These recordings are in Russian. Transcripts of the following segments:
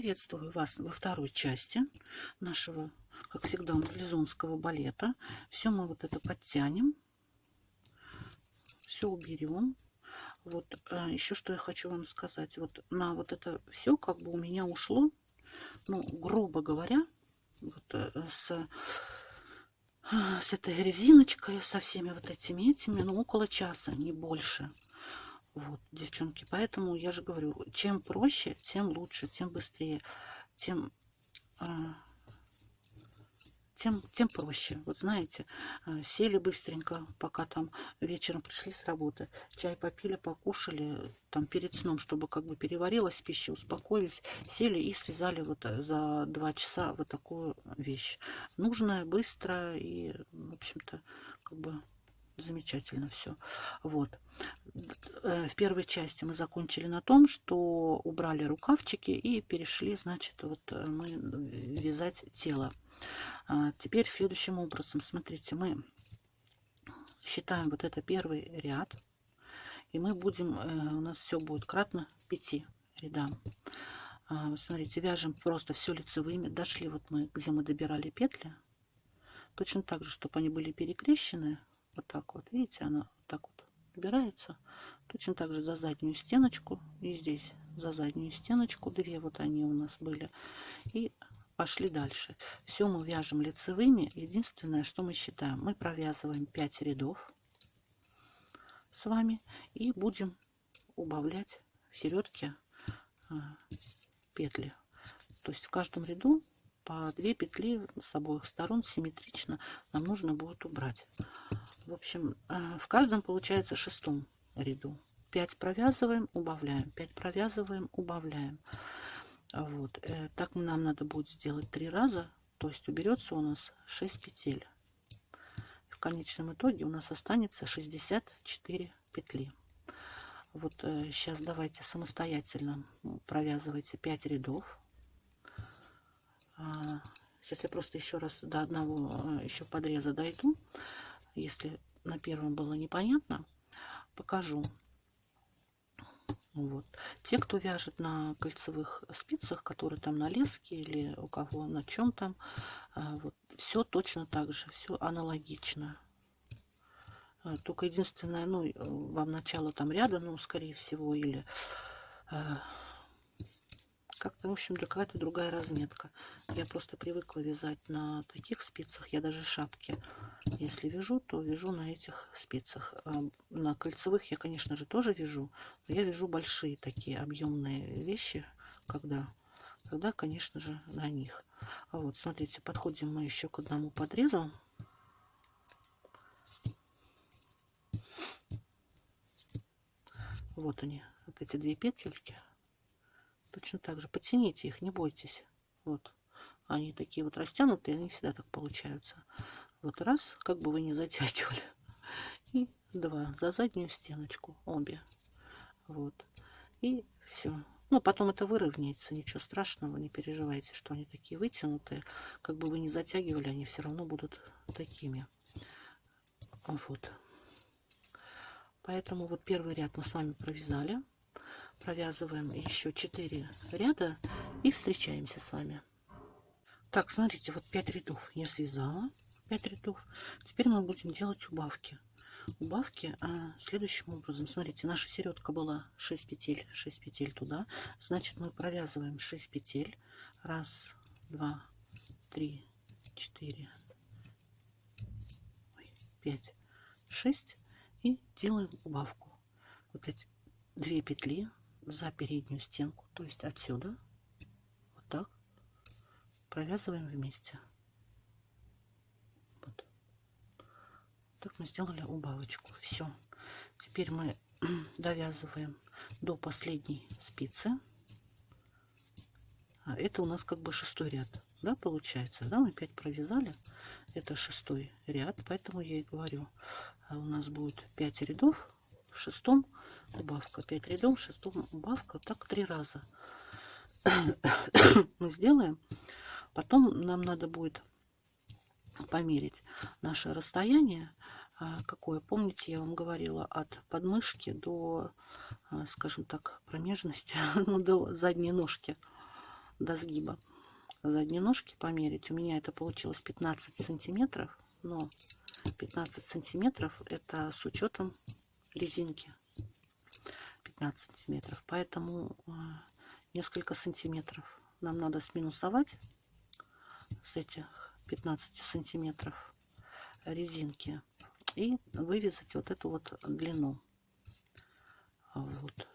Приветствую вас во второй части нашего, как всегда, марлезонского балета. Все мы вот это подтянем, все уберем. Вот еще что я хочу вам сказать. Вот на вот это все как бы у меня ушло, ну, грубо говоря, вот, с этой резиночкой, со всеми вот этими, ну, около часа, не больше. Вот, девчонки, поэтому я же говорю, чем проще, тем лучше, тем быстрее, тем, тем проще. Вот знаете, сели быстренько, пока там вечером пришли с работы, чай попили, покушали, там перед сном, чтобы как бы переварилась пища, успокоились, сели и связали вот за 2 часа вот такую вещь. Нужная, быстро и, в общем-то, как бы замечательно все. Вот. В первой части мы закончили на том, что убрали рукавчики и перешли, значит, вот мы вязать тело. Теперь следующим образом, смотрите, мы считаем вот это первый ряд, и мы будем, у нас все будет кратно 5 рядам. Смотрите, вяжем просто все лицевыми. Дошли вот мы, где мы добирали петли, точно так же, чтобы они были перекрещены. Вот так вот, видите, она вот так вот убирается. Точно так же за заднюю стеночку. И здесь за заднюю стеночку. 2 вот они у нас были. И пошли дальше. Все мы вяжем лицевыми. Единственное, что мы считаем, мы провязываем 5 рядов с вами. И будем убавлять в середке петли. То есть в каждом ряду по 2 петли с обоих сторон симметрично нам нужно будет убрать. В общем, в каждом получается 6-м ряду 5 провязываем, убавляем, 5 провязываем, убавляем. Вот. Так нам надо будет сделать 3 раза, то есть уберется у нас 6 петель. В конечном итоге у нас останется 64 петли. Вот сейчас давайте самостоятельно провязывайте 5 рядов. Сейчас я просто еще раз до одного еще подреза дойду. Если на первом было непонятно, покажу. Вот. Те, кто вяжет на кольцевых спицах, которые там на леске или у кого на чем там, вот, все точно так же, все аналогично. Только единственное, ну, вам начало там ряда, ну, скорее всего, или как-то, в общем, какая-то другая разметка. Я просто привыкла вязать на таких спицах. Я даже шапки, если вяжу, то вяжу на этих спицах. На кольцевых я, конечно же, тоже вяжу. Но я вяжу большие такие объемные вещи, когда, конечно же, на них. Вот, смотрите, подходим мы еще к одному подрезу. Вот они, вот эти 2 петельки. Точно так же потяните их, не бойтесь. Вот, они такие вот растянутые, они всегда так получаются. Вот раз, как бы вы не затягивали. И 2 за заднюю стеночку, обе. Вот, и все. Ну, потом это выровняется, ничего страшного, не переживайте, что они такие вытянутые. Как бы вы не затягивали, они все равно будут такими. Вот. Поэтому вот первый ряд мы с вами провязали. Провязываем еще 4 ряда и встречаемся с вами. Так, смотрите, вот 5 рядов я связала. 5 рядов. Теперь мы будем делать убавки. Убавки следующим образом. Смотрите, наша середка была 6 петель. 6 петель туда. Значит, мы провязываем 6 петель. 1, 2, 3, 4, 5, 6. И делаем убавку. Вот эти 2 петли за переднюю стенку, то есть отсюда, вот так, провязываем вместе. Вот. Так мы сделали убавочку. Все. Теперь мы довязываем до последней спицы. Это у нас как бы 6-й ряд, да, получается, да, мы 5 провязали, это 6-й ряд, поэтому я и говорю, у нас будет 5 рядов, в 6-м убавка, 5 рядов, в 6-м убавка, так 3 раза мы сделаем. Потом нам надо будет померить наше расстояние, какое, помните, я вам говорила, от подмышки до, скажем так, промежности, ну, до задней ножки. до сгиба задней ножки померить. У меня это получилось 15 сантиметров, но 15 сантиметров это с учетом резинки 15 сантиметров, поэтому несколько сантиметров нам надо сминусовать с этих 15 сантиметров резинки и вывязать вот эту вот длину. Вот.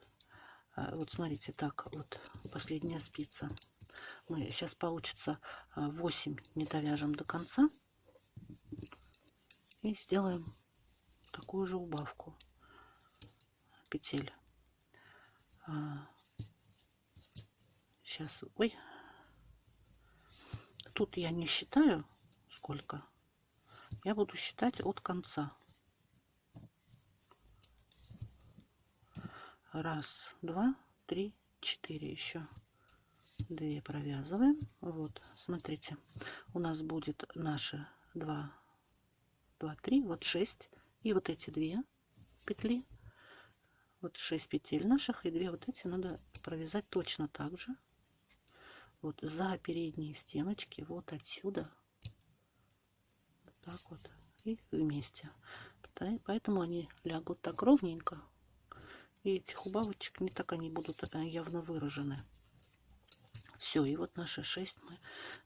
Вот смотрите, так вот последняя спица. Мы сейчас получится 8 не довяжем до конца и сделаем такую же убавку петель. Сейчас, ой, тут я не считаю сколько, я буду считать от конца. Раз, два, три, 4 еще 2 провязываем. Вот, смотрите, у нас будет наши 2, 2, 3, вот 6. И вот эти 2 петли, вот 6 петель наших, и 2 вот эти надо провязать точно так же. Вот за передние стеночки, вот отсюда. Вот так вот. И вместе. Поэтому они лягут так ровненько. И этих убавочек не так они будут явно выражены. Все, и вот наши 6 мы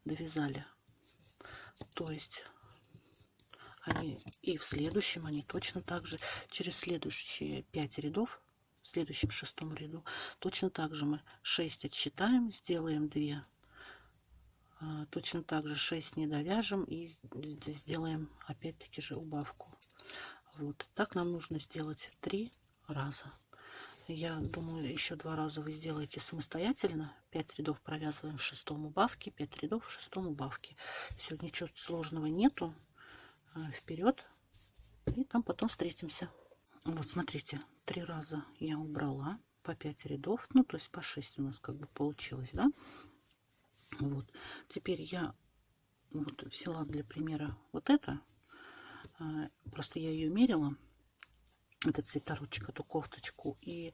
довязали. То есть они и в следующем они точно так же через следующие 5 рядов, в следующем 6-м ряду точно так же мы 6 отсчитаем, сделаем 2, точно так же 6 не довяжем и сделаем опять-таки же убавку. Вот так нам нужно сделать 3 раза. Я думаю, еще 2 раза вы сделаете самостоятельно. 5 рядов провязываем в 6-м убавке, 5 рядов в 6-м убавке. Все, ничего сложного нету. Вперед. И там потом встретимся. Вот, смотрите, 3 раза я убрала по 5 рядов. Ну, то есть по 6 у нас как бы получилось, да? Вот. Теперь я вот взяла для примера вот это. Просто я ее мерила. Этот цветоручек, эту кофточку, и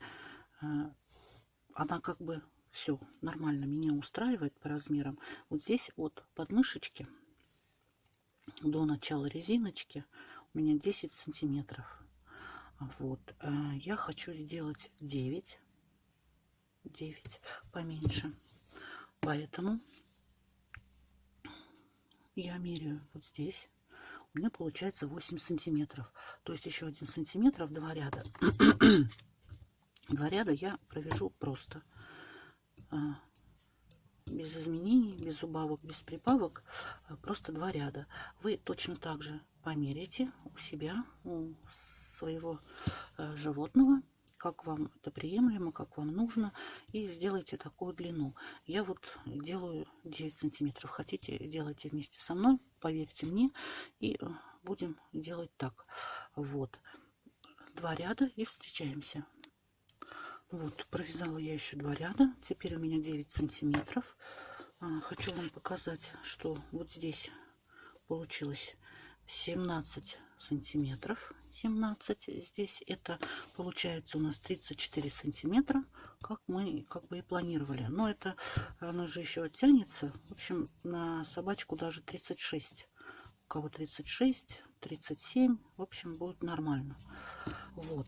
она как бы все нормально меня устраивает по размерам. Вот здесь от подмышечки до начала резиночки у меня 10 сантиметров. Вот я хочу сделать 9 поменьше, поэтому я меряю вот здесь. У меня получается 8 сантиметров, то есть еще 1 сантиметр, 2 ряда. 2 ряда я провяжу просто без изменений, без убавок, без прибавок, просто 2 ряда. Вы точно так же померяйте у себя, у своего животного, как вам это приемлемо, как вам нужно, и сделайте такую длину. Я вот делаю 9 сантиметров. Хотите, делайте вместе со мной, поверьте мне, и будем делать так. Вот 2 ряда и встречаемся. Вот, провязала я еще 2 ряда. Теперь у меня 9 сантиметров. Хочу вам показать, что вот здесь получилось 17 сантиметров. 17 здесь это получается у нас 34 сантиметра, как мы как бы и планировали. Но это оно же еще оттянется. В общем, на собачку даже 36. У кого 36, 37, в общем, будет нормально. Вот.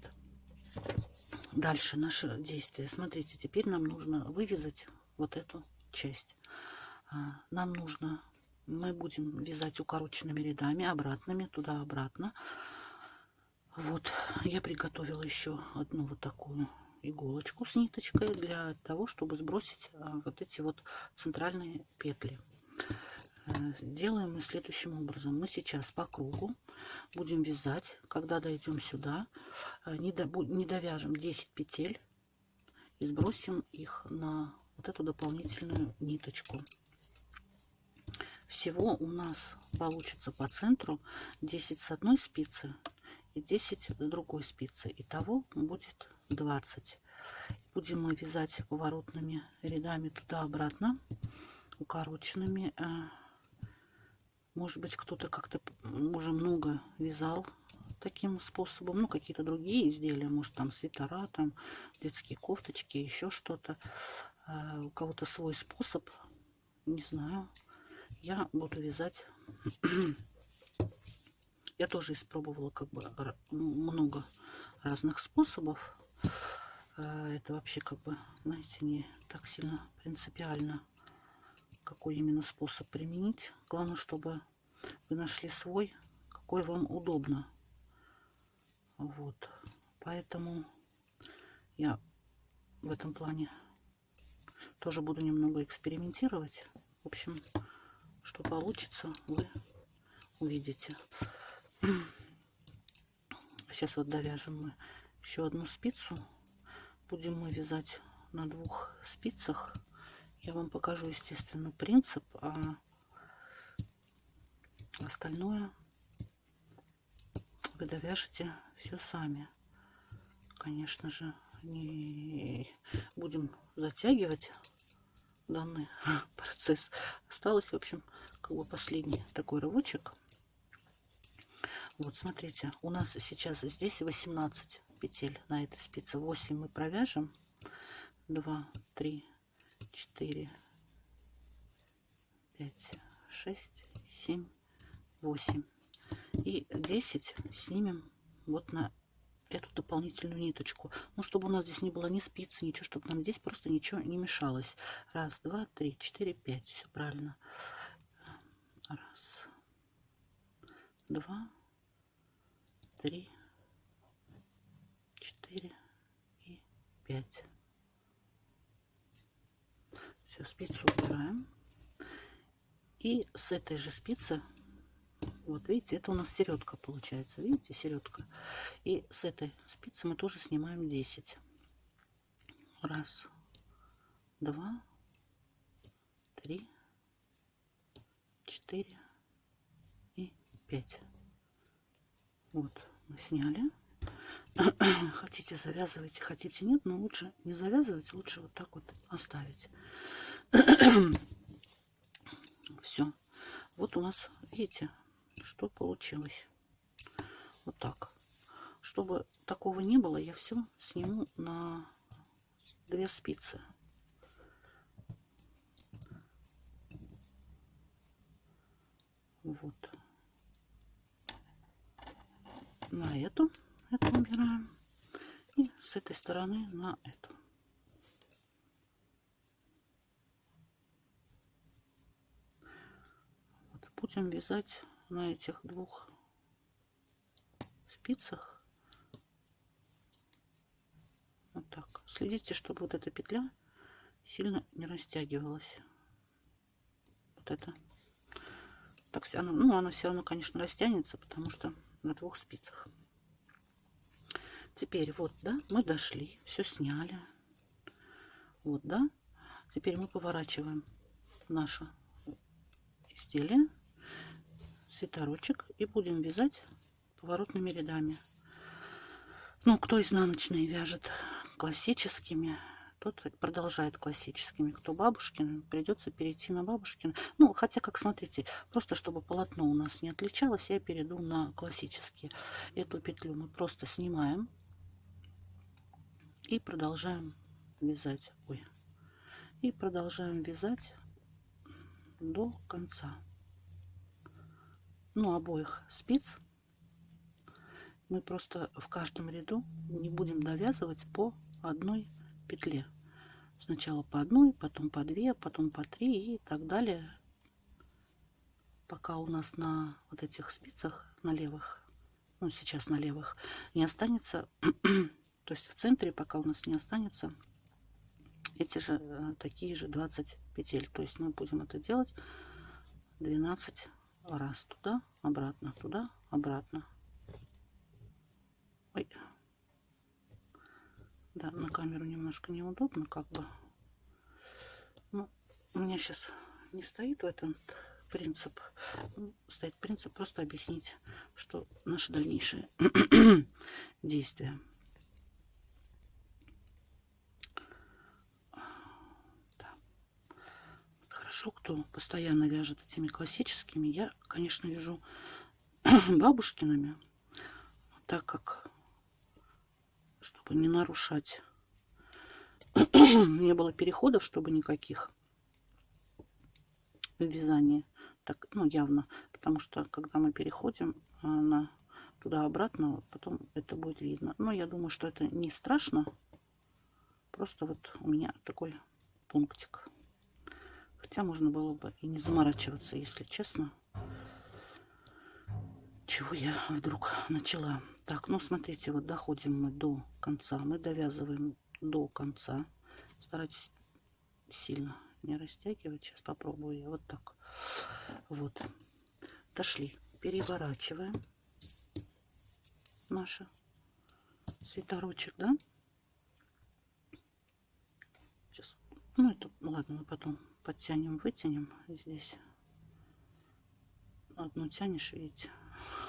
Дальше наше действие. Смотрите, теперь нам нужно вывязать вот эту часть. Нам нужно, мы будем вязать укороченными рядами, обратными, туда-обратно. Вот, я приготовила еще одну вот такую иголочку с ниточкой для того, чтобы сбросить вот эти вот центральные петли. Делаем мы следующим образом. Мы сейчас по кругу будем вязать. Когда дойдем сюда, не довяжем 10 петель и сбросим их на вот эту дополнительную ниточку. Всего у нас получится по центру 10 с одной спицы и 10 с другой спицы. Итого будет 20. Будем мы вязать поворотными рядами туда-обратно, укороченными. Может быть, кто-то как-то уже много вязал таким способом. Ну, какие-то другие изделия, может, там свитера, там детские кофточки, еще что-то. У кого-то свой способ. не знаю. Я буду вязать. Я тоже испробовала как бы много разных способов. Это вообще как бы, знаете, не так сильно принципиально, какой именно способ применить. Главное, чтобы вы нашли свой, какой вам удобно. Вот. Поэтому я в этом плане тоже буду немного экспериментировать. В общем, что получится, вы увидите. Сейчас вот довяжем мы еще одну спицу. Будем мы вязать на 2 спицах. Я вам покажу, естественно, принцип, а остальное вы довяжете все сами. Конечно же, не будем затягивать данный процесс. Осталось, в общем, как бы последний такой рывочек. Вот, смотрите, у нас сейчас здесь 18 петель на этой спице. 8 мы провяжем. 2, 3, 4, 5, 6, 7, 8. И 10 снимем вот на эту дополнительную ниточку. Ну, чтобы у нас здесь не было ни спицы, ничего, чтобы нам здесь просто ничего не мешалось. 1, 2, 3, 4, 5. Все правильно. 1, 2, 3, 4 и 5. Все, спицу убираем. И с этой же спицы, вот видите, это у нас середка получается. Видите, середка. И с этой спицы мы тоже снимаем 10. 1, 2, 3, 4 и 5. Вот, мы сняли. Хотите, завязывайте, хотите, нет, но лучше не завязывать, лучше вот так вот оставить. Все. Вот у нас, видите, что получилось. Вот так. Чтобы такого не было, я все сниму на 2 спицы. Вот. На эту убираем. И с этой стороны на эту. Вот. Будем вязать на этих 2 спицах. Вот так. Следите, чтобы вот эта петля сильно не растягивалась. Вот это. Так, она все равно, конечно, растянется, потому что на 2 спицах. Теперь вот, да, мы дошли, все сняли. Вот, да. Теперь мы поворачиваем наше изделие, свитерочек, и будем вязать поворотными рядами. Ну, кто изнаночные вяжет классическими, тот продолжает классическими. Кто бабушкин, придется перейти на бабушкин. Ну, хотя, как смотрите, просто чтобы полотно у нас не отличалось, я перейду на классические. Эту петлю мы просто снимаем и продолжаем вязать. Ой. И продолжаем вязать до конца. Ну, обоих спиц мы просто в каждом ряду не будем довязывать по одной петле. Сначала по одной, потом по 2, потом по 3 и так далее, пока у нас на вот этих спицах, на левых, ну сейчас на левых, не останется, то есть в центре пока у нас не останется эти же такие же 20 петель. То есть мы будем это делать 12 раз. Туда, обратно. Ой. Да, на камеру немножко неудобно, как бы. Ну, у меня сейчас не стоит в этом принцип. Стоит принцип просто объяснить, что наши дальнейшие действия. Да. Хорошо, кто постоянно вяжет этими классическими. Я, конечно, вяжу бабушкиными, так как, чтобы не нарушать, не было переходов, чтобы никаких. вязании. Так, ну, явно. Потому что, когда мы переходим на туда-обратно, потом это будет видно. Но я думаю, что это не страшно. Просто вот у меня такой пунктик. Хотя можно было бы и не заморачиваться, если честно. Чего я вдруг начала? Так, ну смотрите, вот доходим мы до конца. Мы довязываем до конца. Старайтесь сильно не растягивать. Сейчас попробую я вот так. Вот. Дошли. Переворачиваем наш свитерочек, да? Сейчас. Ну, это, ладно, мы потом подтянем, вытянем здесь. Одну тянешь, видите,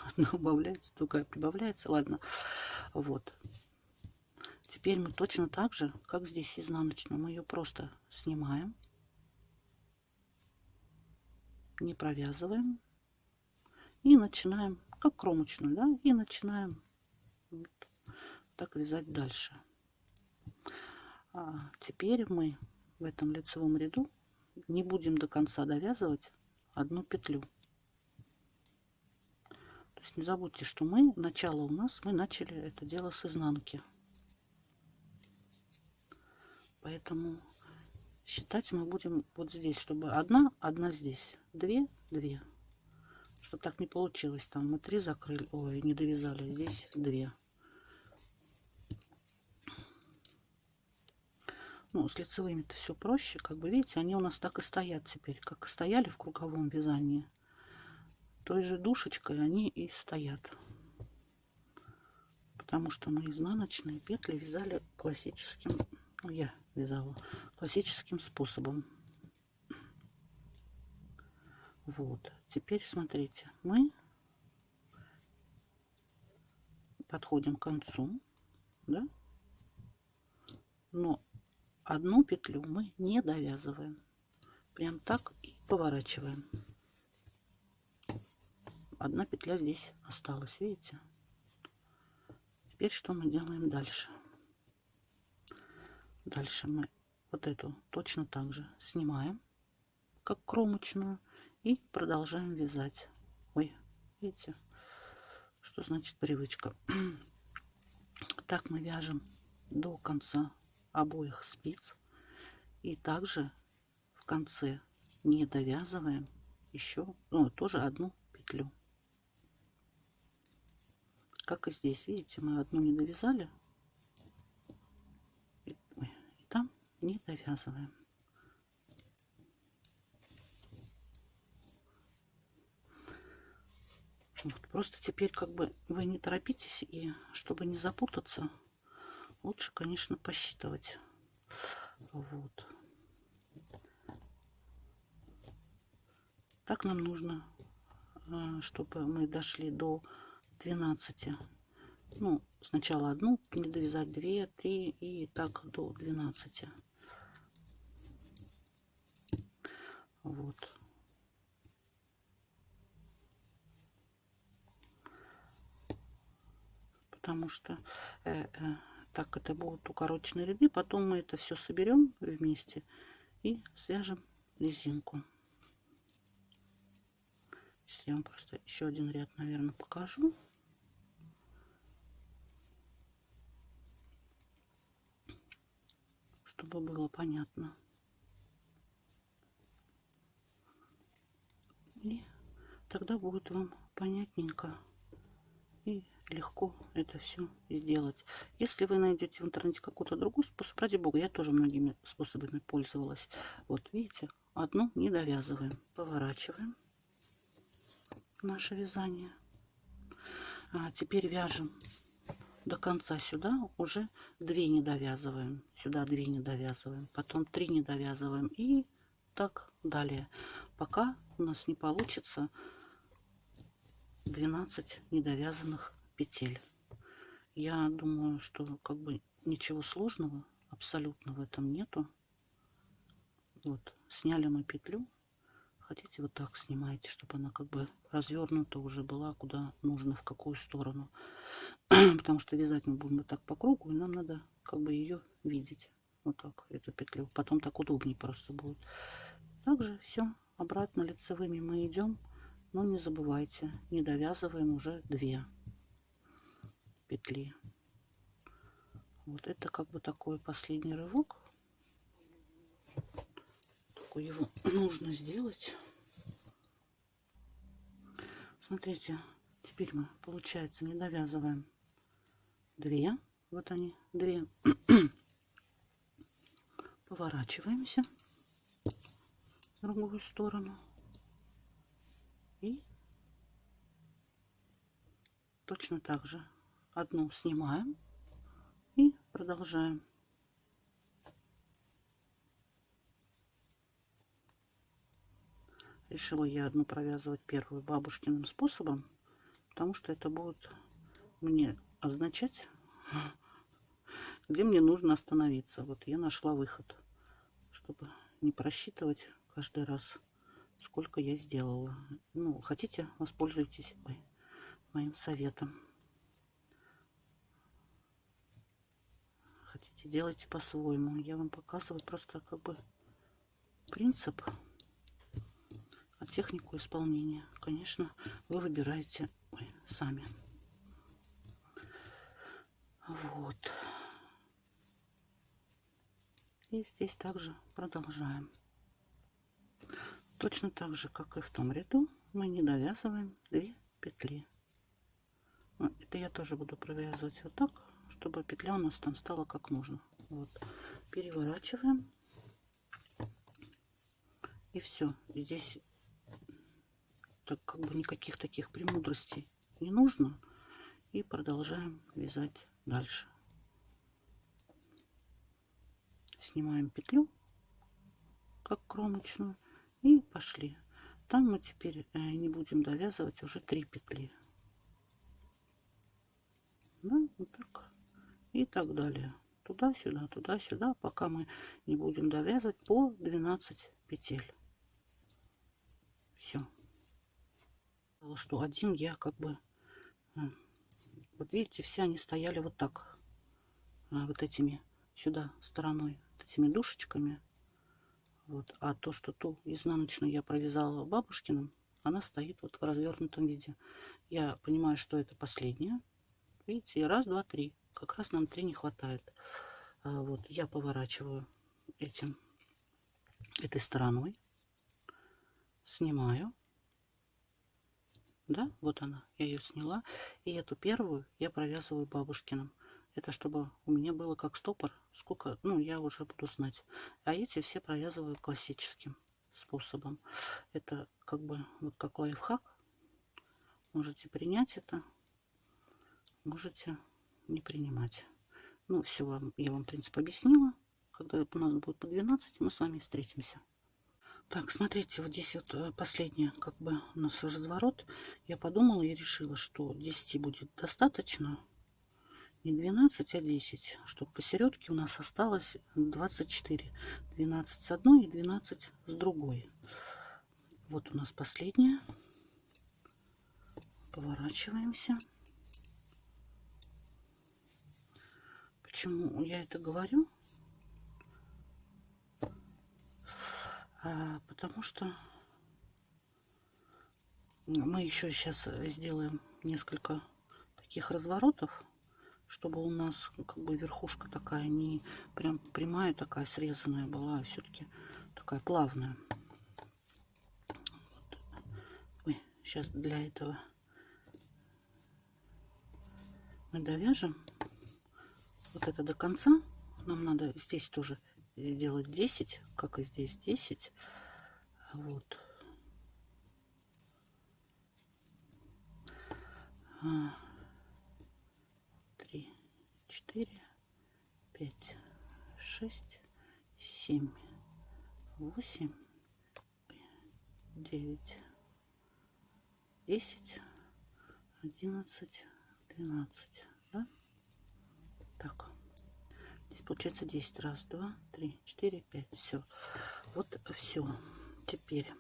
одна убавляется, другая прибавляется. Ладно, вот. Теперь мы точно так же, как здесь изнаночную, мы ее просто снимаем, не провязываем и начинаем, как кромочную, да, и начинаем вот так вязать дальше. А теперь мы в этом лицевом ряду не будем до конца довязывать одну петлю. То есть не забудьте, что начало у нас, мы начали это дело с изнанки. Поэтому считать мы будем вот здесь, чтобы одна здесь, две. Чтобы так не получилось. Там мы 3 закрыли, ой, не довязали, здесь 2. Ну, с лицевыми-то все проще. Как бы видите, они у нас так и стоят теперь, как и стояли в круговом вязании. Той же душечкой они и стоят. Потому что мы изнаночные петли вязали классическим, ну, я вязала классическим способом. Вот. Теперь смотрите, мы подходим к концу, да? Но одну петлю мы не довязываем. Прям так и поворачиваем. Одна петля здесь осталась, видите? Теперь что мы делаем дальше? Дальше мы вот эту точно так же снимаем, как кромочную, и продолжаем вязать. Ой, видите, что значит привычка? Так мы вяжем до конца обоих спиц. И также в конце не довязываем еще, ну, тоже одну петлю. Как и здесь, видите, мы одну не довязали. И там не довязываем. Вот, просто теперь как бы вы не торопитесь, и чтобы не запутаться, лучше, конечно, посчитывать. Вот. Так нам нужно, чтобы мы дошли до 12. Ну, сначала одну не довязать, 2, 3 и так до 12. Вот. Потому что так это будут укороченные ряды. Потом мы это все соберем вместе и свяжем резинку. Сейчас я вам просто еще один ряд, наверное, покажу. Чтобы было понятно. И тогда будет вам понятненько и легко это все сделать. Если вы найдете в интернете какой-то другой способ, ради бога, я тоже многими способами пользовалась. Вот видите, одну не довязываем, поворачиваем наше вязание. А теперь вяжем до конца. Сюда уже 2 не довязываем, сюда 2 не довязываем, потом 3 не довязываем и так далее, пока у нас не получится 12 недовязанных петель. Я думаю, что как бы ничего сложного абсолютно в этом нету. Вот, сняли мы петлю. Хотите, вот так снимаете, чтобы она как бы развернута уже была куда нужно, в какую сторону. Потому что вязать мы будем вот так по кругу, и нам надо как бы ее видеть. Вот так, эту петлю. Потом так удобнее просто будет. Также все обратно лицевыми мы идем, но не забывайте, не довязываем уже 2 петли. Вот это как бы такой последний рывок. Такой его нужно сделать. Смотрите, теперь мы, получается, не довязываем 2. Вот они, 2. Поворачиваемся в другую сторону. И точно так же одну снимаем и продолжаем. Решила я одну провязывать первую бабушкиным способом, потому что это будет мне означать, где мне нужно остановиться. Вот я нашла выход, чтобы не просчитывать каждый раз, сколько я сделала. Ну, хотите, воспользуйтесь моим советом. Хотите, делайте по-своему. Я вам показываю просто как бы принцип, а технику исполнения, конечно, вы выбираете сами. Вот. И здесь также продолжаем. Точно так же, как и в том ряду, мы не довязываем 2 петли. Это я тоже буду провязывать вот так, чтобы петля у нас там стала как нужно. Вот. Переворачиваем. И все. Здесь так как бы никаких таких премудростей не нужно. И продолжаем вязать дальше. Снимаем петлю, как кромочную, и пошли. Там мы теперь не будем довязывать уже 3 петли. Да, вот так. И так далее. Туда-сюда, туда-сюда, пока мы не будем довязывать по 12 петель. Все. Что один я как бы... Вот видите, все они стояли вот так. Вот этими сюда стороной. Вот этими душечками. Вот. А то, что ту изнаночную я провязала бабушкиным, она стоит вот в развернутом виде. Я понимаю, что это последняя. Видите, раз, два, три. Как раз нам 3 не хватает. Вот я поворачиваю этой стороной. Снимаю. Да, вот она. Я ее сняла. И эту первую я провязываю бабушкиным. Это чтобы у меня было как стопор. Сколько, ну, я уже буду знать. А эти все провязываю классическим способом. Это как бы вот как лайфхак. Можете принять это. Можете не принимать. Ну, все, я вам, в принципе, объяснила. Когда у нас будет по 12, мы с вами встретимся. Так, смотрите, вот здесь вот последняя, как бы у нас разворот. Я подумала и решила, что 10 будет достаточно. Не 12, а 10. Чтобы посередке у нас осталось 24. 12 с одной и 12 с другой. Вот у нас последняя. Поворачиваемся. Почему я это говорю? Потому что мы еще сейчас сделаем несколько таких разворотов, чтобы у нас как бы верхушка такая не прям прямая, такая срезанная была, а все-таки такая плавная. Вот. Ой, сейчас для этого мы довяжем вот это до конца. Нам надо здесь тоже сделать 10, как и здесь 10. Вот. 3, 4, 5, 6, 7, 8, 9, 10, 11, 12. Да? Так. Здесь получается 10. Раз, два, три, 4, 5. Все. Вот все. Теперь.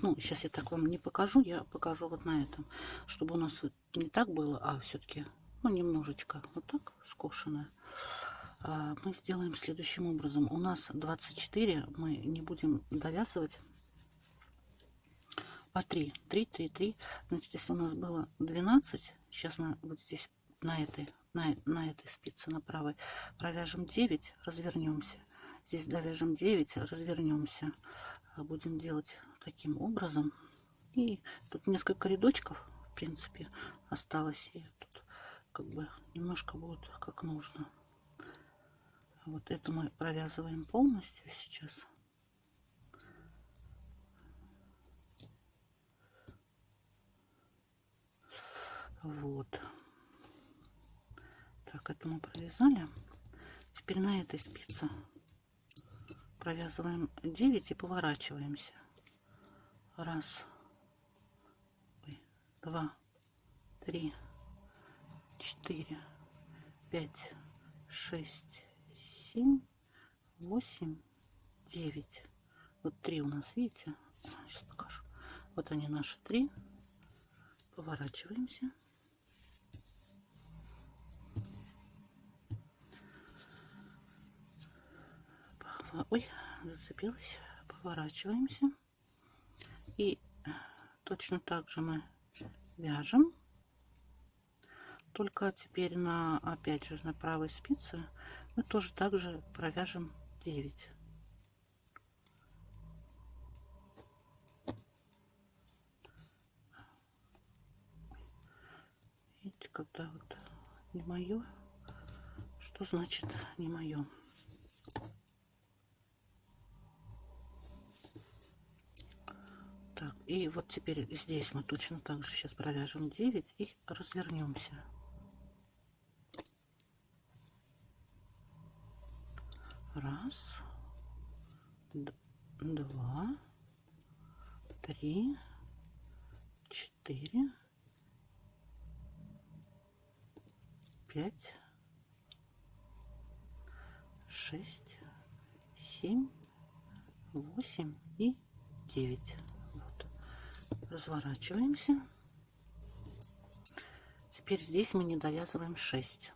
Ну, сейчас я так вам не покажу. Я покажу вот на этом. Чтобы у нас не так было, а все-таки, ну, немножечко вот так скошенное. Мы сделаем следующим образом. У нас 24, мы не будем довязывать по 3. 3, 3, 3. Значит, если у нас было 12, сейчас мы вот здесь на этой спице, на правой, провяжем 9, развернемся. Здесь довяжем 9, развернемся. Будем делать таким образом. И тут несколько рядочков, в принципе, осталось. И тут как бы немножко будет как нужно. Вот это мы провязываем полностью сейчас. Вот. Так, это мы провязали. Теперь на этой спице провязываем 9 и поворачиваемся. Раз, два, 3, 4, 5, 6, 7, 8, 9. Вот 3 у нас, видите? Сейчас покажу. Вот они, наши 3. Поворачиваемся. Ой, зацепилась. Поворачиваемся. И точно так же мы вяжем. Только теперь опять же на правой спице мы тоже так же провяжем 9. Видите, когда вот не мое, что значит не мое? Так, и вот теперь здесь мы точно так же сейчас провяжем 9 и развернемся. Раз, два, 3, 4, 5, 6, 7, 8 и 9. Вот. Разворачиваемся. Теперь здесь мы не довязываем 6.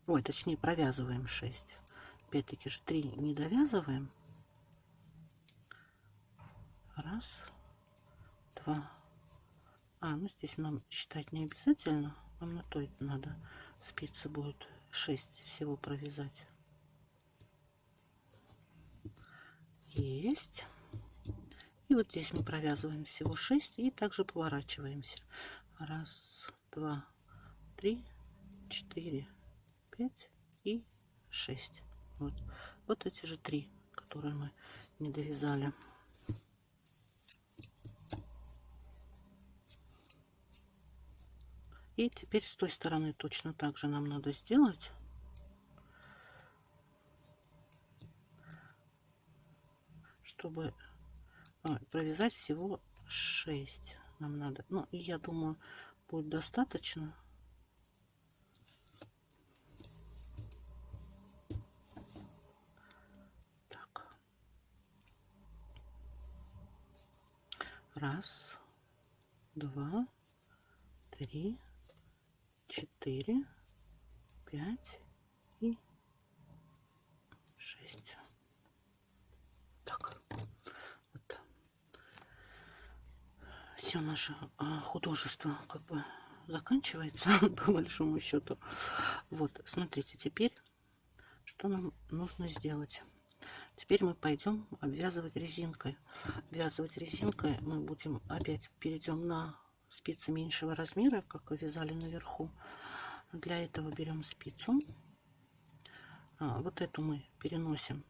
Ой, точнее провязываем 6. Опять-таки же 3 не довязываем. Раз, два. Ну здесь нам считать не обязательно. Нам на той надо спицы будет 6 всего провязать. Есть. И вот здесь мы провязываем всего 6 и также поворачиваемся. Раз, два, 3, 4, 5 и 6. Вот эти же 3, которые мы не довязали. И теперь с той стороны точно так же нам надо сделать. Чтобы провязать всего 6 нам надо. Ну, и я думаю, будет достаточно. Так. Раз, два, 3, 4, 5 и 6. Так, вот. Все наше художество как бы заканчивается по большому счету. Вот, смотрите, теперь что нам нужно сделать? Теперь мы пойдем обвязывать резинкой. Обвязывать резинкой мы будем опять перейдем на спицы меньшего размера, как и вязали наверху. Для этого берем спицу. Вот эту мы переносим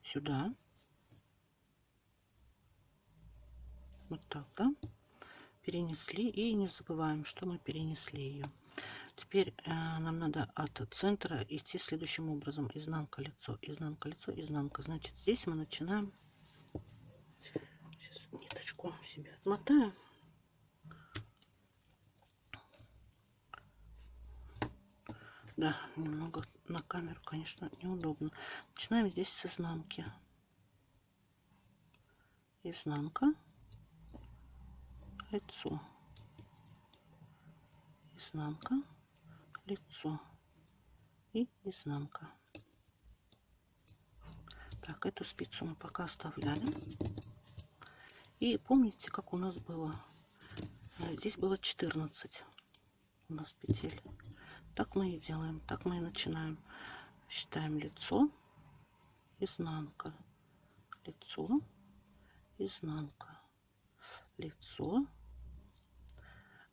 сюда. Вот так, да? Перенесли. И не забываем, что мы перенесли ее. Теперь нам надо от центра идти следующим образом. Изнанка, лицо, изнанка, лицо, изнанка. Значит, здесь мы начинаем. Сейчас ниточку себе отмотаю. Да, немного на камеру, конечно, неудобно. Начинаем здесь с изнанки. Изнанка, лицо, изнанка, лицо, и изнанка. Так, эту спицу мы пока оставляем. И помните, как у нас было? Здесь было 14 у нас петель. Так мы и делаем, так мы и начинаем. Считаем лицо, изнанка, лицо, изнанка, лицо.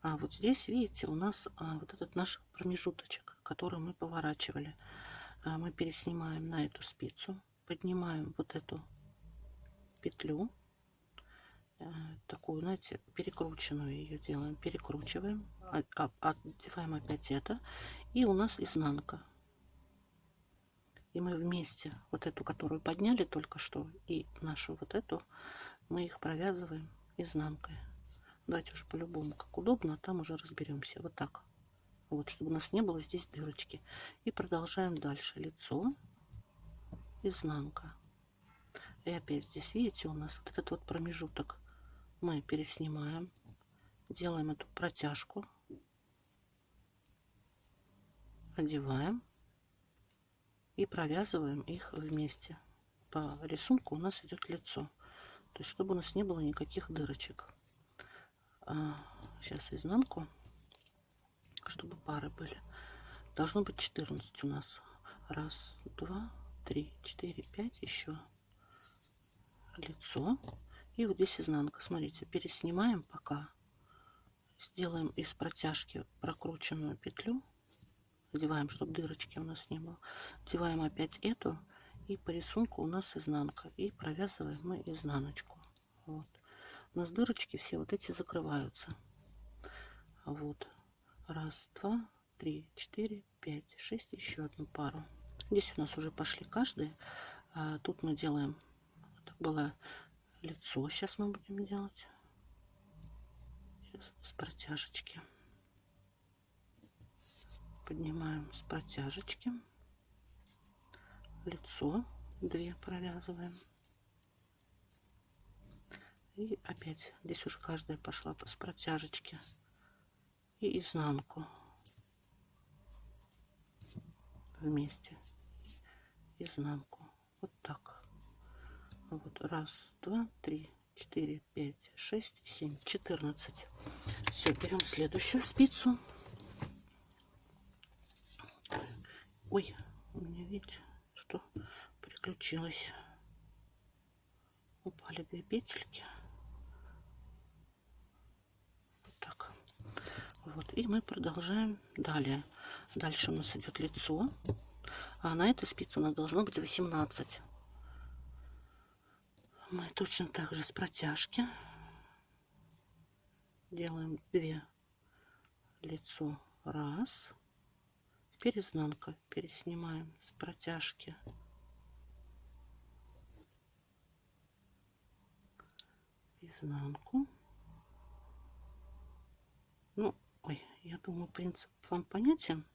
А вот здесь, видите, у нас вот этот наш промежуточек, который мы поворачивали. Мы переснимаем на эту спицу, поднимаем вот эту петлю, такую, знаете, перекрученную ее делаем, перекручиваем, одеваем опять это, и у нас изнанка. И мы вместе вот эту, которую подняли только что, и нашу вот эту, мы их провязываем изнанкой. Давайте уже по-любому, как удобно, а там уже разберемся. Вот так. Вот, чтобы у нас не было здесь дырочки. И продолжаем дальше. Лицо, изнанка. И опять здесь, видите, у нас вот этот вот промежуток мы переснимаем. Делаем эту протяжку. Одеваем. И провязываем их вместе. По рисунку у нас идет лицо. То есть, чтобы у нас не было никаких дырочек. Сейчас изнанку, чтобы пары были. Должно быть 14 у нас. Раз, два, три, 4, 5. Еще лицо. И вот здесь изнанка. Смотрите, переснимаем пока. Сделаем из протяжки прокрученную петлю. Одеваем, чтобы дырочки у нас не было. Одеваем опять эту. И по рисунку у нас изнанка. И провязываем мы изнаночку. Вот. У нас дырочки все вот эти закрываются. Вот. Раз, два, три, 4, 5, 6. Еще одну пару. Здесь у нас уже пошли каждые. Тут мы делаем. Так было лицо. Сейчас мы будем делать. Сейчас с протяжечки. Поднимаем с протяжечки. Лицо. 2 провязываем. И опять здесь уже каждая пошла с протяжечки. И изнанку. Вместе. Изнанку. Вот так. Вот. Раз, два, три, 4, 5, 6, 7, 14. Все, берем следующую спицу. Ой, у меня, видите, что приключилось. Упали 2 петельки. Вот так. Вот. И мы продолжаем далее. Дальше у нас идет лицо. А на этой спице у нас должно быть 18. Мы точно так же с протяжки делаем 2 лицо. Раз. Теперь изнанка. Переснимаем с протяжки. Изнанку. Ну, ой, я думаю, принцип вам понятен.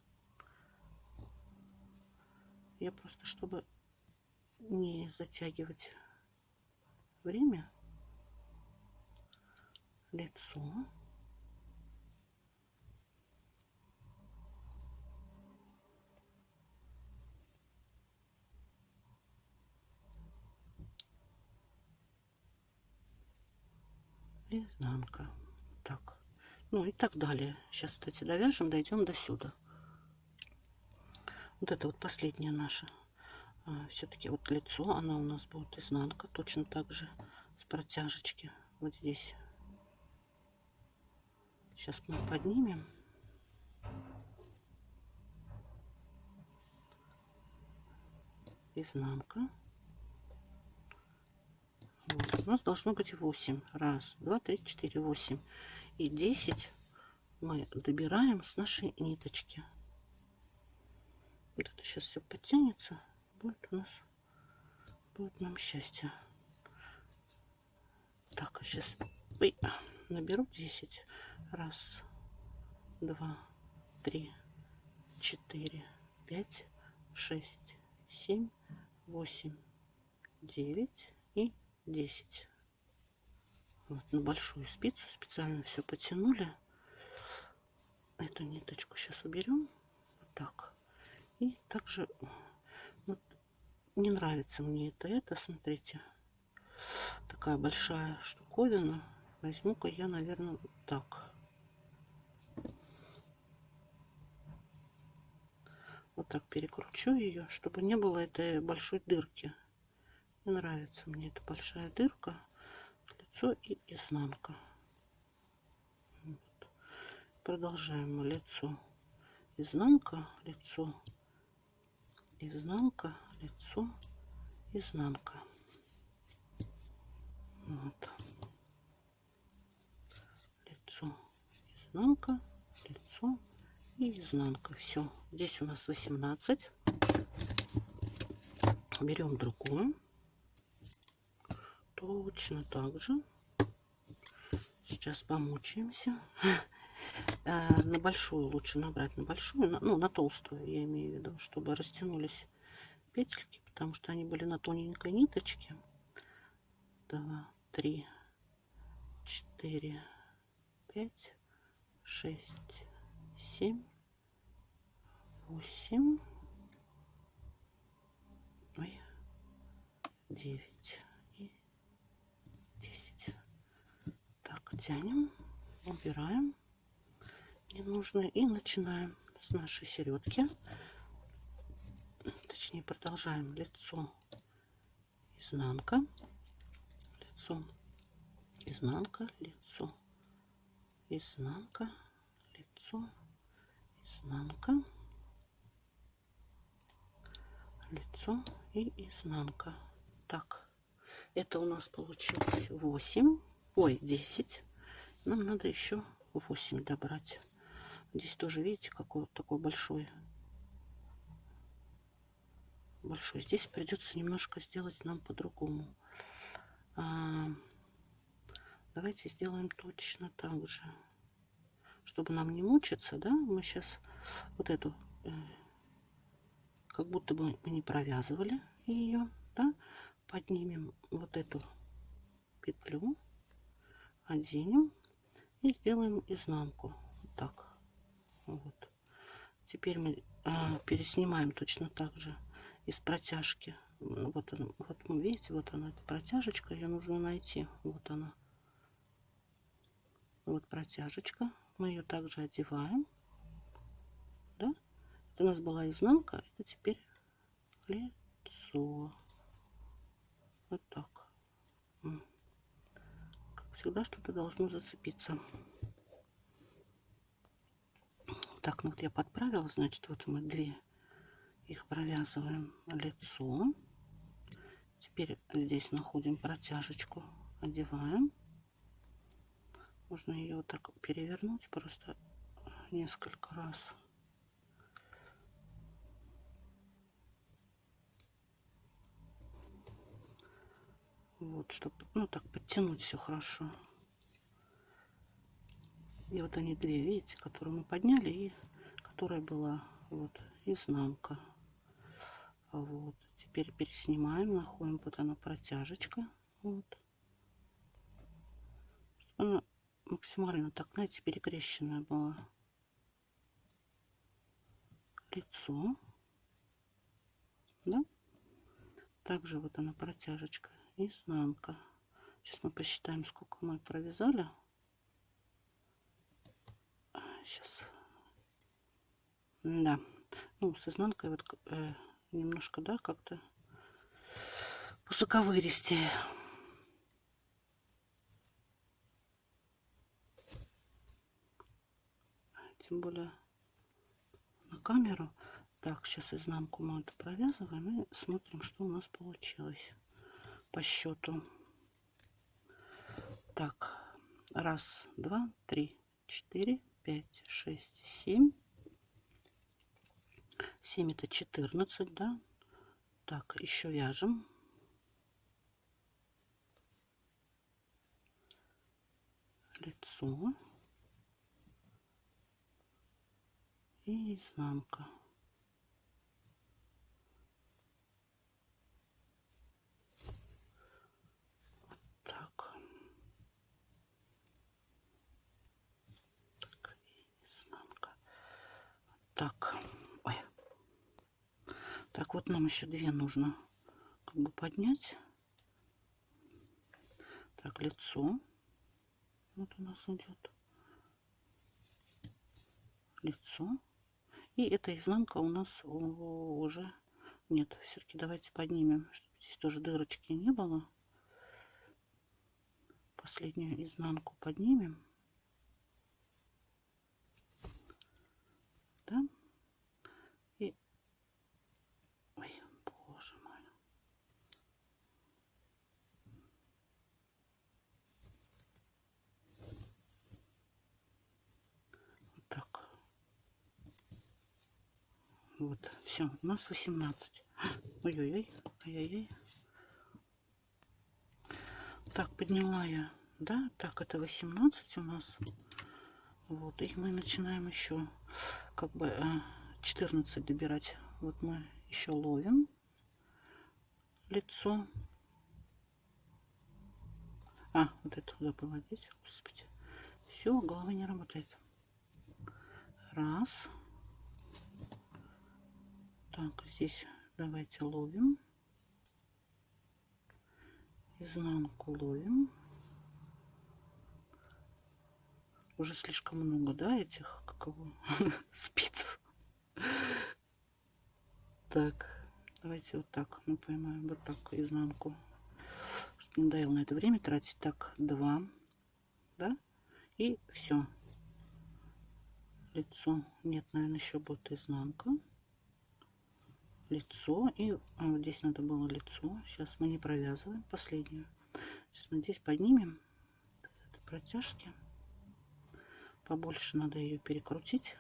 Я просто, чтобы не затягивать время, лицо. Изнанка. Так. Ну и так далее. Сейчас, кстати, довяжем, дойдем до сюда. Вот это вот последняя наша. Все-таки вот лицо, она у нас будет изнанка. Точно так же с протяжечки. Вот здесь. Сейчас мы поднимем. Изнанка. Вот. У нас должно быть 8. Раз, два, три, 4, 8. И 10 мы добираем с нашей ниточки. Вот это сейчас все подтянется. Будет у нас, будет нам счастье. Так, сейчас наберу 10. Раз, два, 3, 4, 5, 6, 7, 8, 9 и 10. Вот на большую спицу специально все потянули. Эту ниточку сейчас уберем. Вот так. И также вот, не нравится мне это, смотрите, такая большая штуковина. Возьму-ка я, наверное, вот так. Вот так перекручу ее, чтобы не было этой большой дырки. Не нравится мне эта большая дырка. Лицо и изнанка. Вот. Продолжаем лицо, изнанка, лицо, изнанка, лицо, изнанка. Вот. Лицо, изнанка, лицо и изнанка. Все. Здесь у нас 18. Берем другую. Точно так же. Сейчас помучаемся. На большую лучше набрать, на большую, ну, на толстую, я имею в виду, чтобы растянулись петельки, потому что они были на тоненькой ниточке. 2, 3, 4, 5, 6, 7, 8, ой, 9 и 10. Так, тянем, убираем ненужное и начинаем с нашей середки. Точнее, продолжаем лицо, изнанка, лицо, изнанка, лицо, изнанка, лицо, изнанка, лицо и изнанка. Так, это у нас получилось 8, ой, 10. Нам надо еще 8 добрать. Здесь тоже, видите, какой вот такой большой. Здесь придется немножко сделать нам по-другому. Давайте сделаем точно так же, чтобы нам не мучиться, да. Мы сейчас вот эту, как будто бы мы не провязывали ее, да, поднимем вот эту петлю, оденем и сделаем изнанку. Вот так. Вот. Теперь мы переснимаем точно так же из протяжки. Вот она, вот вы видите, вот она, эта протяжечка, ее нужно найти. Вот она. Вот протяжечка. Мы ее также одеваем. Да? Это у нас была изнанка, это теперь лицо. Вот так. Как всегда, что-то должно зацепиться. Так, ну вот я подправила, значит, вот мы 2 их провязываем, лицо. Теперь здесь находим протяжечку, одеваем. Можно ее вот так перевернуть просто несколько раз. Вот, чтобы, ну, так подтянуть все хорошо. И вот они 2, видите, которые мы подняли, и которая была вот изнанка. Вот. Теперь переснимаем, находим, вот она протяжечка. Вот. Чтобы она максимально, так, знаете, перекрещенная была. Лицо. Да? Также вот она протяжечка, изнанка. Сейчас мы посчитаем, сколько мы провязали. Сейчас. Да. Ну, с изнанкой вот немножко, да, как-то по-заковыристее. Тем более на камеру. Так, сейчас изнанку мы это провязываем и смотрим, что у нас получилось по счету. Так, 1, 2, 3, 4, 5, 6, 7. 7 это 14, да. Так, еще вяжем. Лицо и изнанка. Так. Так, изнанка. Так, ой, Так, вот нам еще 2 нужно как бы поднять. Так, лицо. Вот у нас идет лицо. И эта изнанка у нас уже нет. Все-таки давайте поднимем, чтобы здесь тоже дырочки не было. Последнюю изнанку поднимем. Да? И... Ой, боже мой. Вот так. Вот, все, у нас 18. Ой-ой-ой, ой-ой-ой. Так, подняла я, да, так, это 18 у нас. Вот, и мы начинаем еще как бы 14 добирать. Вот мы еще ловим лицо. Вот это забыла здесь, господи. Все, голова не работает. Раз. Так, здесь давайте ловим. Изнанку ловим. Уже слишком много, да, этих, каково, спиц. Так, давайте вот так мы поймаем, вот так изнанку. Чтобы не надоело на это время тратить. Так, 2, да, и все. Лицо, нет, наверное, еще будет изнанка. Лицо, и вот здесь надо было лицо. Сейчас мы не провязываем последнюю. Сейчас мы здесь поднимем этой протяжки. Побольше надо ее перекрутить,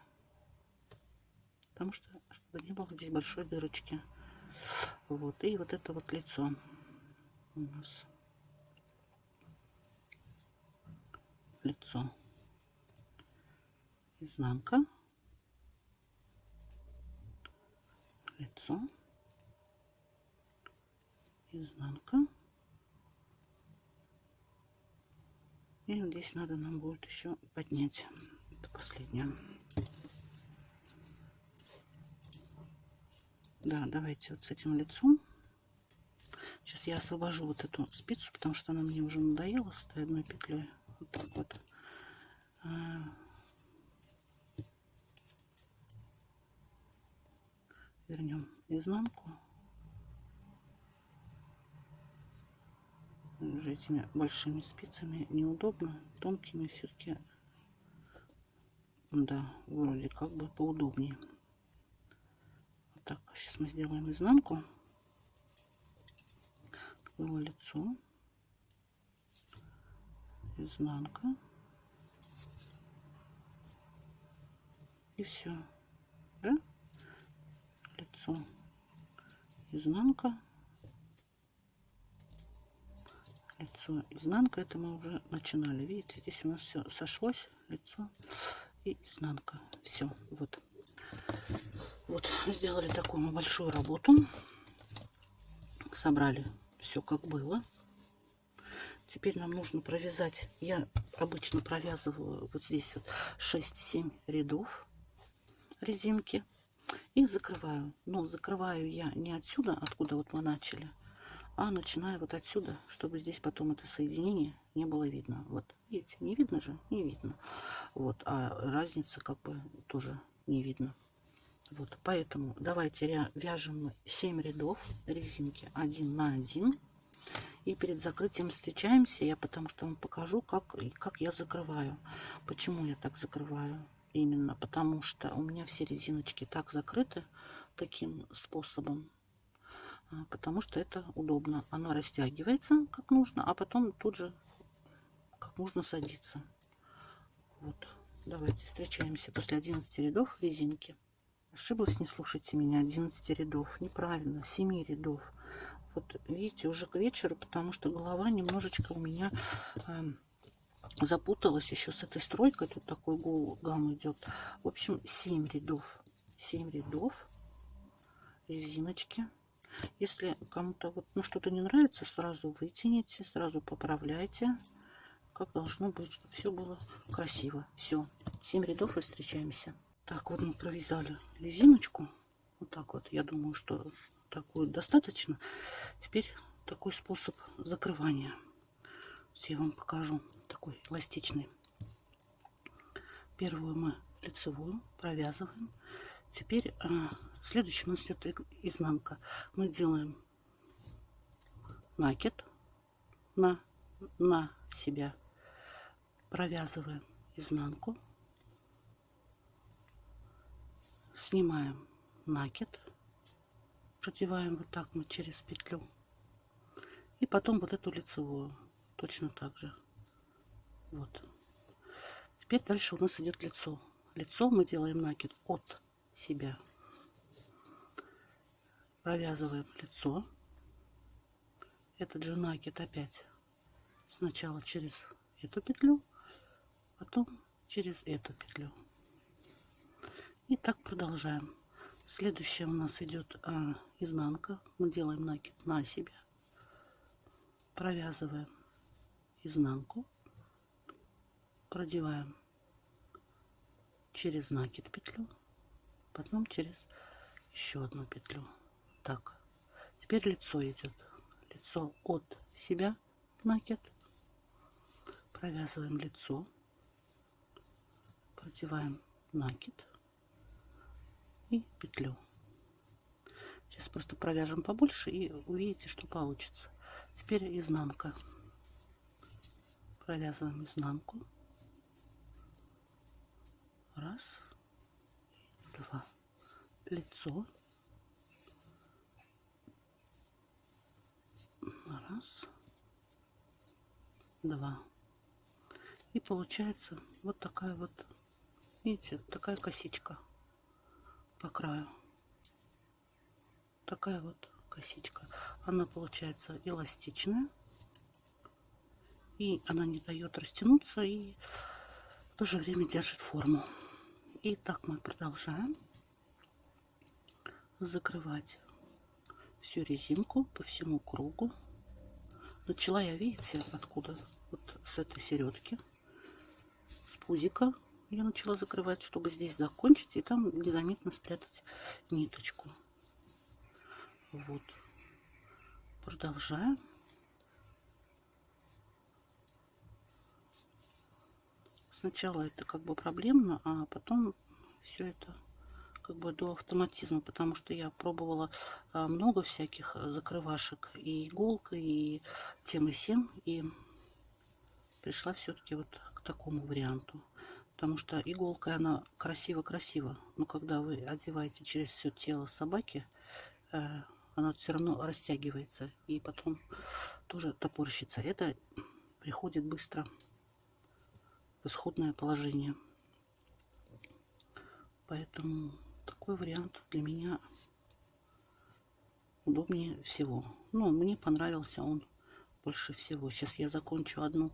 потому что чтобы не было здесь большой дырочки. Вот, и вот это вот лицо у нас. Лицо, изнанка, лицо, изнанка. И вот здесь надо нам будет еще поднять. Это последнее. Да, давайте вот с этим лицом. Сейчас я освобожу вот эту спицу, потому что она мне уже надоела с этой одной петлей. Вот так вот. Вернем изнанку. Уже этими большими спицами неудобно, тонкими все-таки, да, вроде как бы поудобнее. Вот так, сейчас мы сделаем изнанку. Было лицо, изнанка, и все, да? Лицо, изнанка. Лицо, изнанка, это мы уже начинали. Видите, здесь у нас все сошлось, лицо и изнанка. Все, вот. Вот, сделали такую мы большую работу. Собрали все как было. Теперь нам нужно провязать. Я обычно провязываю вот здесь вот 6-7 рядов резинки. И закрываю. Но закрываю я не отсюда, откуда вот мы начали, а начинаю вот отсюда, чтобы здесь потом это соединение не было видно. Вот, видите, не видно же? Не видно. Вот, а разница как бы тоже не видно. Вот, поэтому давайте вяжем 7 рядов резинки 1 на 1. И перед закрытием встречаемся. Я потому что вам покажу, как я закрываю. Почему я так закрываю? Именно потому что у меня все резиночки так закрыты таким способом. Потому что это удобно. Она растягивается как нужно, а потом тут же как нужно садится. Вот. Давайте встречаемся после 11 рядов резинки. Ошиблась, не слушайте меня. 11 рядов. Неправильно. 7 рядов. Вот видите, уже к вечеру, потому что голова немножечко у меня запуталась еще с этой стройкой. Тут такой гам идет. В общем, 7 рядов. 7 рядов резиночки. Если кому-то вот, что-то не нравится, сразу вытяните, сразу поправляйте, как должно быть, чтобы все было красиво. Все, 7 рядов и встречаемся. Так, вот мы провязали резиночку. Вот так вот. Я думаю, что так будет достаточно. Теперь такой способ закрывания. Я вам покажу. Такой эластичный. Первую мы лицевую провязываем. Теперь следующий у нас идет изнанка. Мы делаем накид на себя. Провязываем изнанку. Снимаем накид. Продеваем вот так мы через петлю. И потом вот эту лицевую. Точно так же. Вот. Теперь дальше у нас идет лицо. Лицо мы делаем накид от себя. Провязываем лицо. Этот же накид опять сначала через эту петлю, потом через эту петлю. И так продолжаем. Следующее у нас идет изнанка. Мы делаем накид на себя. Провязываем изнанку. Продеваем через накид петлю. Потом через еще одну петлю. Так. Теперь лицо идет. Лицо от себя. Накид. Провязываем лицо. Продеваем накид. И петлю. Сейчас просто провяжем побольше и увидите, что получится. Теперь изнанка. Провязываем изнанку. Раз, два. Лицо. Раз, два. И получается вот такая вот, видите, такая косичка по краю. Такая вот косичка. Она получается эластичная. И она не дает растянуться. И в то же время держит форму. И так мы продолжаем закрывать всю резинку по всему кругу. Начала я, видите, откуда? Вот с этой середки. С пузика я начала закрывать, чтобы здесь закончить. И там незаметно спрятать ниточку. Вот. Продолжаем. Сначала это как бы проблемно, а потом все это как бы до автоматизма, потому что я пробовала много всяких закрывашек, и иголкой, и тем и сем, и пришла все-таки вот к такому варианту. Потому что иголкой она красиво-красиво, но когда вы одеваете через все тело собаки, она все равно растягивается и потом тоже топорщится. Это приходит быстро в исходное положение. Поэтому такой вариант для меня удобнее всего. Ну, мне понравился он больше всего. Сейчас я закончу одну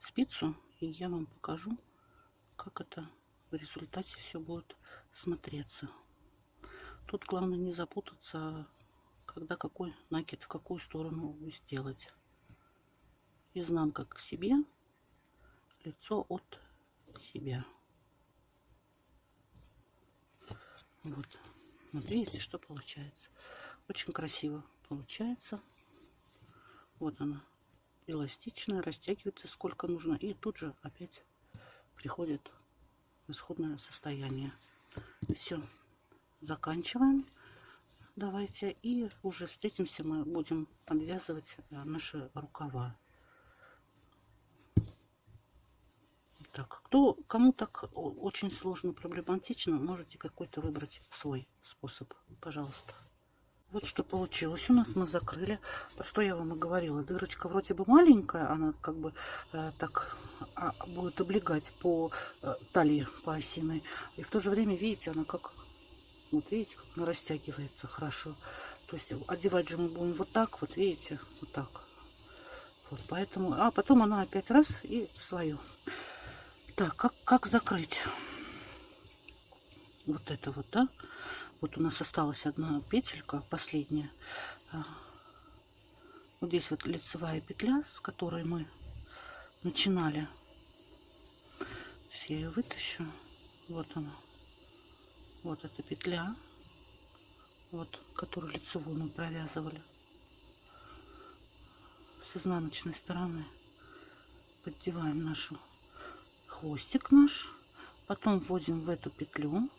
спицу, и я вам покажу, как это в результате все будет смотреться. Тут главное не запутаться, когда какой накид в какую сторону сделать. Изнанка к себе, лицо от себя. Вот. Вот видите, что получается. Очень красиво получается. Вот она, эластичная, растягивается сколько нужно. И тут же опять приходит в исходное состояние. Все, заканчиваем. Давайте. И уже встретимся, мы будем обвязывать наши рукава. Так, кому так очень сложно, проблематично, можете какой-то выбрать свой способ, пожалуйста. Вот что получилось у нас, мы закрыли. Что я вам и говорила, дырочка вроде бы маленькая, она как бы так будет облегать по талии, по осиной. И в то же время, видите, она как, вот видите, как она растягивается хорошо. То есть одевать же мы будем вот так, вот видите, вот так. Вот поэтому, а потом она опять раз и свою. Так, как закрыть вот это вот, да? Вот у нас осталась одна петелька, последняя. Вот здесь вот лицевая петля, с которой мы начинали. Сейчас я ее вытащу. Вот она. Вот эта петля, вот, которую лицевую мы провязывали. С изнаночной стороны поддеваем нашу хвостик наш, потом вводим в эту петлю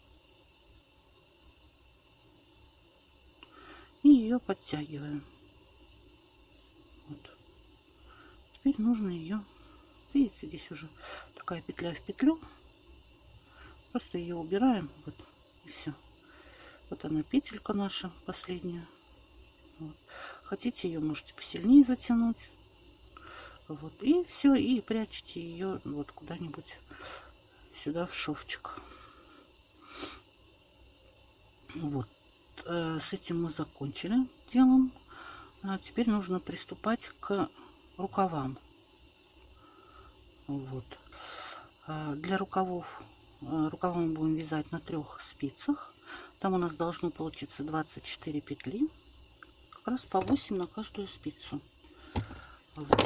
и ее подтягиваем. Вот. Теперь нужно ее, видите, здесь уже такая петля в петлю, просто ее убираем, вот, и все. Вот она, петелька наша последняя. Вот. Хотите, ее можете посильнее затянуть. Вот, и все, и прячьте ее вот куда-нибудь сюда в шовчик. Вот, с этим мы закончили делом. А теперь нужно приступать к рукавам. Вот. Для рукавов, рукава мы будем вязать на 3 спицах. Там у нас должно получиться 24 петли, как раз по 8 на каждую спицу.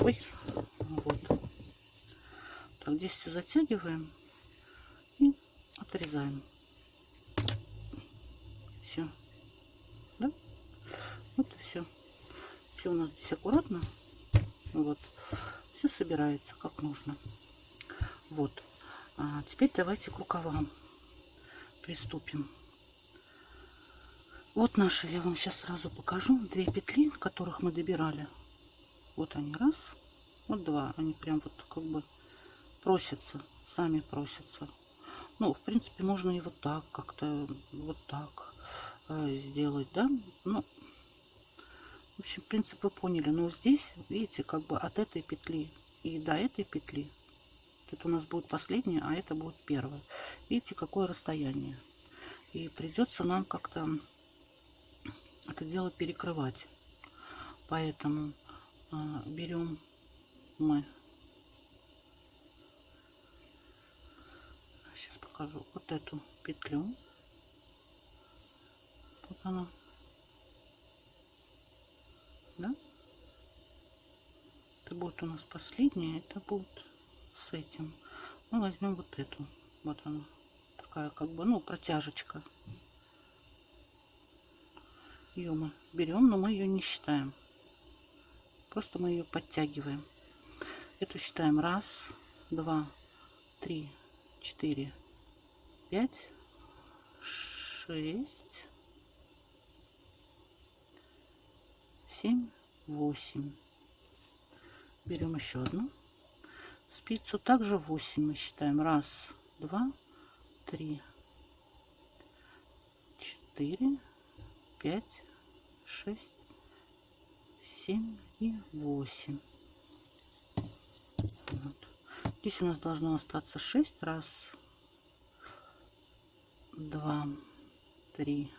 Ой, вот. Так, здесь все затягиваем и отрезаем. Все, да? Вот и все. Все у нас здесь аккуратно. Вот, все собирается как нужно. Вот. Теперь давайте к рукавам приступим. Вот наши, я вам сейчас сразу покажу, 2 петли, которых мы добирали. Вот они, раз, вот 2. Они прям вот как бы просятся, сами просятся. Ну, в принципе, можно и вот так как-то, вот так сделать, да. Ну, в общем, принцип вы поняли. Но здесь, видите, как бы от этой петли и до этой петли, это у нас будет последняя, а это будет первая. Видите, какое расстояние. И придется нам как-то это дело перекрывать. Поэтому берем мы, сейчас покажу, вот эту петлю. Вот она. Да? Это будет у нас последняя, это будет с этим. Мы возьмем вот эту. Вот она. Такая как бы, ну, протяжечка. Ее мы берем, но мы ее не считаем. Просто мы ее подтягиваем. Эту считаем 1, 2, 3, 4, 5, 6, 7, 8. Берем еще одну спицу. Также 8 мы считаем. 1, 2, 3, 4, 5, 6, 7 и 8. Вот. Здесь у нас должно остаться 6. 1, 2, 3,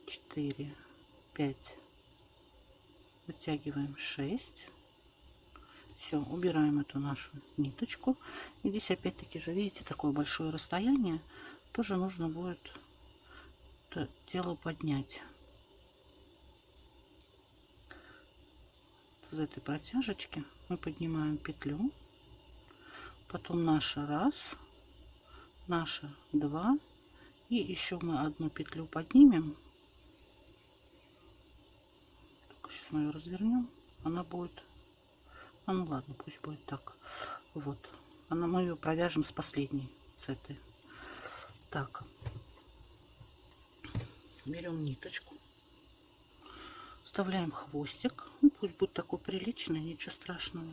4, 5. Вытягиваем 6. Все, убираем эту нашу ниточку. И здесь опять-таки же, видите, такое большое расстояние. Тоже нужно будет это дело поднять. Из этой протяжечки мы поднимаем петлю. Потом наша 1, наша 2. И еще мы одну петлю поднимем. Только сейчас мы ее развернем. Она будет... А ну ладно, пусть будет так. Вот. Мы ее провяжем с последней, с этой. Так. Берем ниточку. Вставляем хвостик. Ну, пусть будет такой приличный, ничего страшного.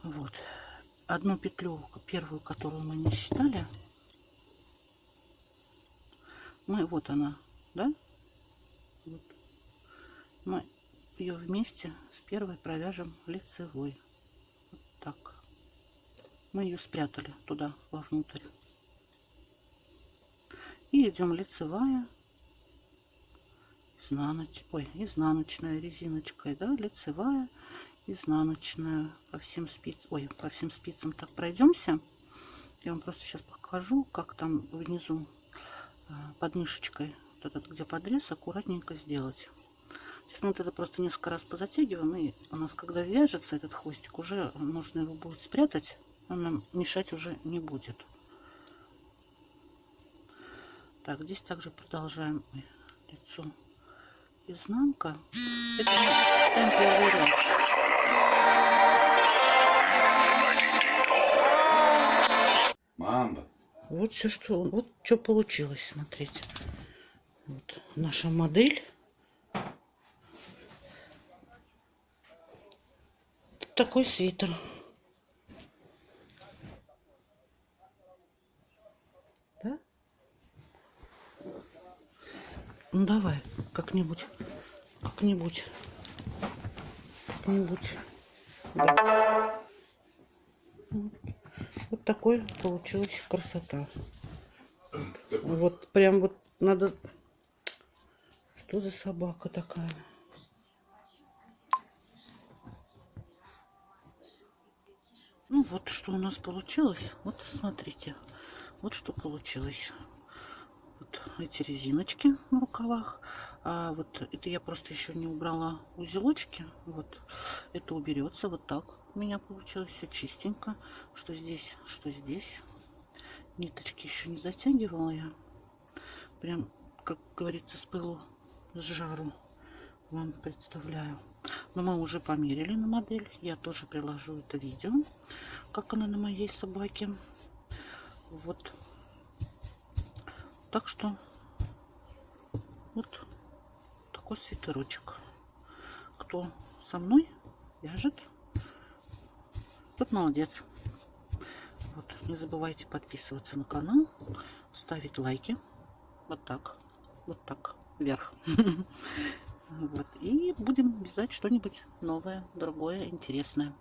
Вот. Одну петлю, первую, которую мы не считали, мы, вот она, да? Вот. Мы ее вместе с первой провяжем лицевой. Вот так. Мы ее спрятали туда, вовнутрь. И идем лицевая, изнаночная резиночкой, да, лицевая, изнаночная по всем спицам, по всем спицам так пройдемся. Я вам просто сейчас покажу, как там внизу под мышечкой, вот этот, где подрез, аккуратненько сделать. Сейчас мы вот это просто несколько раз позатягиваем, и у нас, когда вяжется этот хвостик, уже нужно его будет спрятать, он нам мешать уже не будет. Так, здесь также продолжаем лицо. Изнанка. Это самый первый ряд. Мама. Вот все, что... Вот что получилось, смотрите. Вот наша модель. Такой свитер. Да? Ну давай, как-нибудь. Да. Вот такой получилась красота. Вот прям вот надо... Что за собака такая? Ну вот что у нас получилось. Вот смотрите. Вот что получилось. Вот эти резиночки на рукавах. А вот это я просто еще не убрала узелочки. Вот это уберется. Вот так у меня получилось. Все чистенько. Что здесь, что здесь. Ниточки еще не затягивала я. Прям, как говорится, с пылу, с жару вам представляю. Но мы уже померили на модель. Я тоже приложу это видео, как она на моей собаке. Вот. Так что вот такой свитерочек. Кто со мной вяжет, тот молодец. Вот. Не забывайте подписываться на канал, ставить лайки. Вот так вверх. Вот. И будем вязать что-нибудь новое, другое, интересное.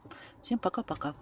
Всем пока-пока.